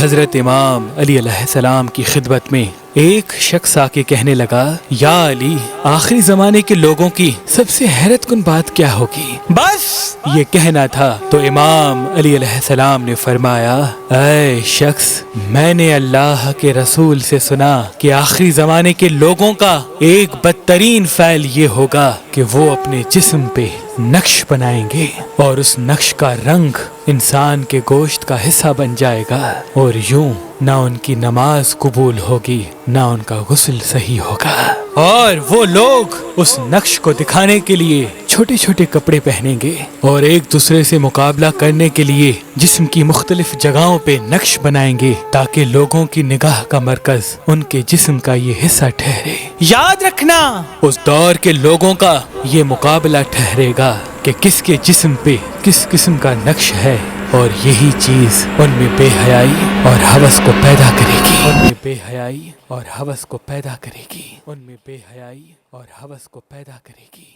حضرت امام علی علیہ السلام کی خدمت میں ایک شخص آ کے کہنے لگا، یا علی، آخری زمانے کے لوگوں کی سب سے حیرت کن بات کیا ہوگی؟ بس یہ کہنا تھا تو امام علی علیہ السلام نے فرمایا، اے شخص، میں نے اللہ کے رسول سے سنا کہ آخری زمانے کے لوگوں کا ایک بدترین فعل یہ ہوگا کہ وہ اپنے جسم پہ نقش بنائیں گے اور اس نقش کا رنگ انسان کے گوشت کا حصہ بن جائے گا، اور یوں نہ ان کی نماز قبول ہوگی نہ ان کا غسل صحیح ہوگا، اور وہ لوگ اس نقش کو دکھانے کے لیے چھوٹے چھوٹے کپڑے پہنیں گے اور ایک دوسرے سے مقابلہ کرنے کے لیے جسم کی مختلف جگہوں پہ نقش بنائیں گے تاکہ لوگوں کی نگاہ کا مرکز ان کے جسم کا یہ حصہ ٹھہرے۔ یاد رکھنا، اس دور کے لوگوں کا یہ مقابلہ ٹھہرے گا کہ کس کے جسم پہ کس قسم کا نقش ہے، اور یہی چیز ان میں بے حیائی اور ہوس کو پیدا کرے گی، ان میں بے حیائی اور ہوس کو پیدا کرے گی، ان میں بے حیائی اور ہوس کو پیدا کرے گی۔